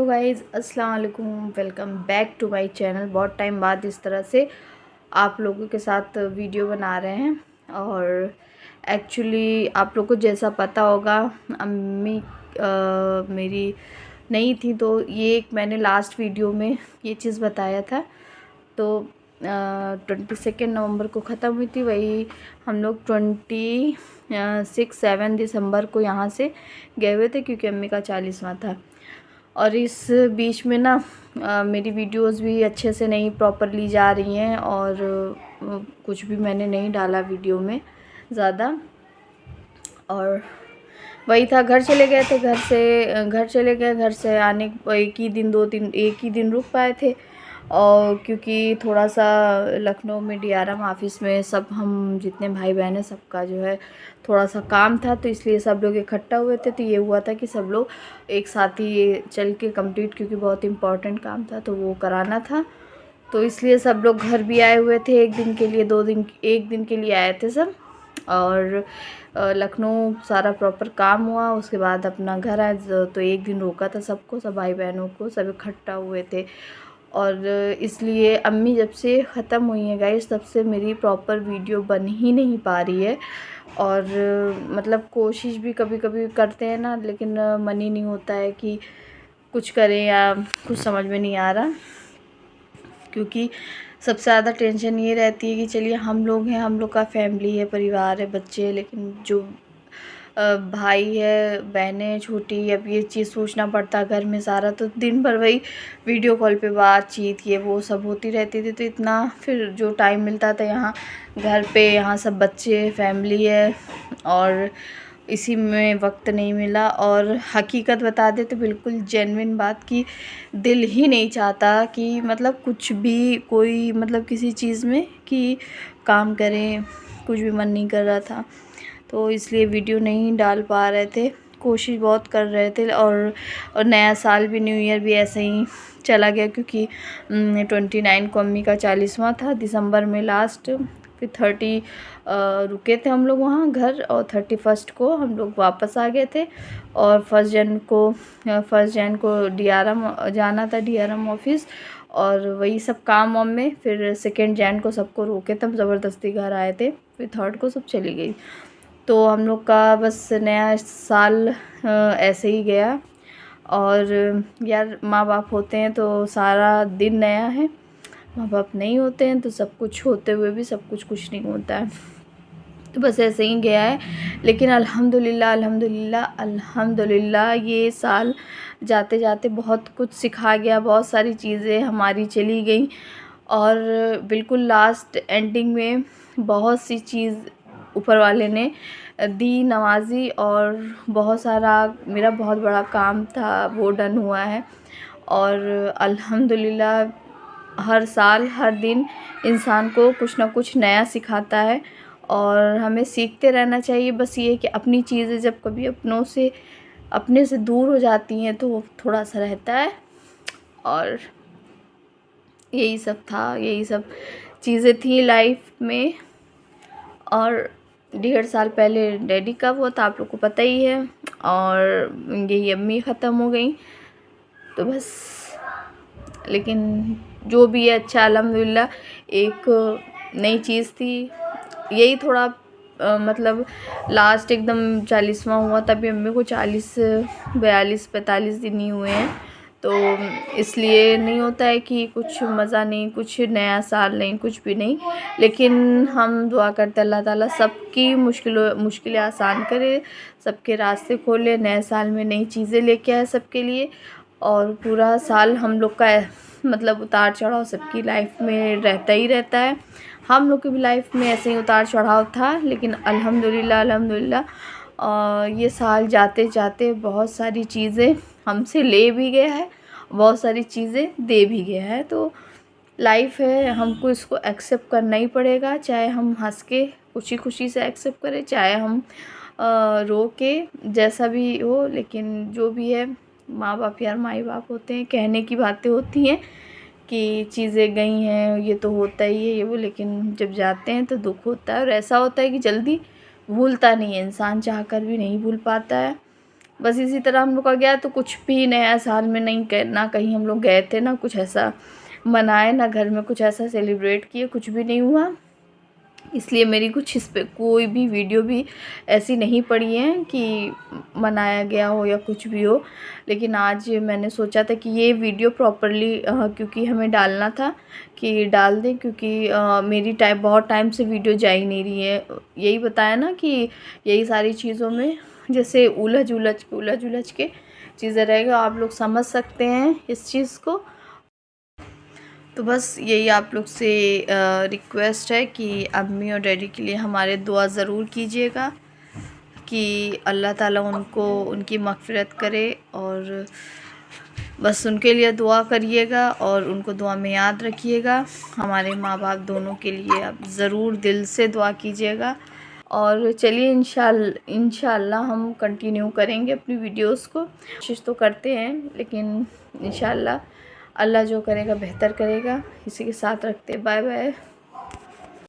Hello guys, अस्सलाम वालेकुम। Welcome back to my channel. बहुत टाइम बाद इस तरह से आप लोगों के साथ वीडियो बना रहे हैं। और एक्चुअली आप लोग को जैसा पता होगा, अम्मी मेरी नहीं थी, तो ये एक मैंने लास्ट वीडियो में ये चीज़ बताया था। तो 22 नवंबर को ख़त्म हुई थी। वही हम लोग 26-7 दिसंबर को यहाँ से गए हुए थे, क्योंकि अम्मी का 40वां था। और इस बीच में ना मेरी वीडियोस भी अच्छे से नहीं प्रॉपरली जा रही हैं, और कुछ भी मैंने नहीं डाला वीडियो में ज़्यादा। और वही था, घर चले गए थे, घर से आने एक ही दिन 2 दिन एक ही दिन रुक पाए थे। और क्योंकि थोड़ा सा लखनऊ में DRM ऑफिस में सब हम जितने भाई बहन हैं सबका जो है थोड़ा सा काम था, तो इसलिए सब लोग इकट्ठा हुए थे। तो ये हुआ था कि सब लोग एक साथ ही चल के कंप्लीट, क्योंकि बहुत इम्पोर्टेंट काम था तो वो कराना था। तो इसलिए सब लोग घर भी आए हुए थे, एक दिन के लिए 2 दिन, एक दिन के लिए आए थे सब। और लखनऊ सारा प्रॉपर काम हुआ, उसके बाद अपना घर आए। तो एक दिन रोका था सबको, सब भाई बहनों को, सब इकट्ठा हुए थे। और इसलिए अम्मी जब से ख़त्म हुई है गाइस, तब से मेरी प्रॉपर वीडियो बन ही नहीं पा रही है। और मतलब कोशिश भी कभी कभी करते हैं ना, लेकिन मन ही नहीं होता है कि कुछ करें, या कुछ समझ में नहीं आ रहा। क्योंकि सबसे ज़्यादा टेंशन ये रहती है कि चलिए हम लोग हैं, हम लोग का फैमिली है, परिवार है, बच्चे हैं, लेकिन जो भाई है, बहनें छोटी, अब ये चीज़ सोचना पड़ता है घर में सारा। तो दिन भर वही वीडियो कॉल पे बातचीत ये वो सब होती रहती थी, तो इतना फिर जो टाइम मिलता था यहाँ घर पे, यहाँ सब बच्चे फैमिली है, और इसी में वक्त नहीं मिला। और हकीकत बता दे तो बिल्कुल जेन्युइन बात की दिल ही नहीं चाहता कि मतलब कुछ भी कोई मतलब किसी चीज़ में कि काम करें, कुछ भी मन नहीं कर रहा था। तो इसलिए वीडियो नहीं डाल पा रहे थे, कोशिश बहुत कर रहे थे। और नया साल भी, न्यू ईयर भी ऐसे ही चला गया, क्योंकि 29 को अम्मी का 40वां था दिसंबर में लास्ट। फिर 30 रुके थे हम लोग वहाँ घर, और 31 को हम लोग वापस आ गए थे। और फर्स्ट जन को DRM जाना था, DRM ऑफिस, और वही सब काम वाम में। फिर 2 जन को सबको रोके थे, हम ज़बरदस्ती घर आए थे। फिर 3 को सब चली गई। तो हम लोग का बस नया साल ऐसे ही गया। और यार माँ बाप होते हैं तो सारा दिन नया है, माँ बाप नहीं होते हैं तो सब कुछ होते हुए भी सब कुछ नहीं होता है। तो बस ऐसे ही गया है। लेकिन अल्हम्दुलिल्लाह अल्हम्दुलिल्लाह अल्हम्दुलिल्लाह ये साल जाते जाते बहुत कुछ सिखा गया, बहुत सारी चीज़ें हमारी चली गई। और बिल्कुल लास्ट एंडिंग में बहुत सी चीज़ ऊपर वाले ने दी नवाजी, और बहुत सारा मेरा बहुत बड़ा काम था वो डन हुआ है। और अल्हम्दुलिल्लाह हर साल हर दिन इंसान को कुछ ना कुछ नया सिखाता है, और हमें सीखते रहना चाहिए। बस ये कि अपनी चीज़ें जब कभी अपने से दूर हो जाती हैं तो वो थोड़ा सा रहता है। और यही सब था, यही सब चीज़ें थी लाइफ में। और 1.5 साल पहले डैडी का वो था, आप लोग को पता ही है। और यही अम्मी ख़त्म हो गई, तो बस। लेकिन जो भी है अच्छा, अल्हम्दुलिल्लाह एक नई चीज़ थी। यही थोड़ा मतलब लास्ट एकदम 40वां हुआ, तभी अम्मी को 42-43-45 दिन ही हुए हैं। तो इसलिए नहीं होता है कि कुछ मज़ा नहीं, कुछ नया साल नहीं, कुछ भी नहीं। लेकिन हम दुआ करते अल्लाह ताला सबकी मुश्किलें आसान करे, सबके रास्ते खोले, नए साल में नई चीज़ें लेके आए सबके लिए। और पूरा साल हम लोग का मतलब उतार चढ़ाव सबकी लाइफ में रहता ही रहता है। हम लोग की भी लाइफ में ऐसे ही उतार चढ़ाव था, लेकिन अल्हम्दुलिल्लाह अल्हम्दुलिल्लाह ये साल जाते जाते बहुत सारी चीज़ें हमसे ले भी गया है, बहुत सारी चीज़ें दे भी गया है। तो लाइफ है, हमको इसको एक्सेप्ट करना ही पड़ेगा, चाहे हम हंस के खुशी खुशी से एक्सेप्ट करें, चाहे हम रो के, जैसा भी हो। लेकिन जो भी है, माँ बाप यार माँ बाप होते हैं, कहने की बातें होती हैं कि चीज़ें गई हैं, ये तो होता ही है ये वो, लेकिन जब जाते हैं तो दुख होता है। और ऐसा होता है कि जल्दी भूलता नहीं है इंसान, चाह कर भी नहीं भूल पाता है। बस इसी तरह हम लोग का गया। तो कुछ भी नया साल में नहीं, ना कहीं हम लोग गए थे, ना कुछ ऐसा मनाए, ना घर में कुछ ऐसा सेलिब्रेट किए, कुछ भी नहीं हुआ। इसलिए मेरी कुछ इस पे कोई भी वीडियो भी ऐसी नहीं पड़ी है कि मनाया गया हो या कुछ भी हो। लेकिन आज मैंने सोचा था कि ये वीडियो प्रॉपरली क्योंकि हमें डालना था कि डाल दें, क्योंकि मेरी बहुत टाइम से वीडियो जा ही नहीं रही है। यही बताया ना कि यही सारी चीज़ों में जैसे उलझ के चीज़ें रहेगा, आप लोग समझ सकते हैं इस चीज़ को। तो बस यही आप लोग से रिक्वेस्ट है कि अम्मी और डैडी के लिए हमारे दुआ ज़रूर कीजिएगा कि अल्लाह ताला उनको उनकी मग़फ़िरत करे, और बस उनके लिए दुआ करिएगा और उनको दुआ में याद रखिएगा। हमारे माँ बाप दोनों के लिए आप ज़रूर दिल से दुआ कीजिएगा। और चलिए इंशाल्लाह हम कंटिन्यू करेंगे अपनी वीडियोस को। कोशिश तो करते हैं, लेकिन इंशाल्लाह अल्लाह जो करेगा बेहतर करेगा। इसी के साथ रखते, बाय बाय।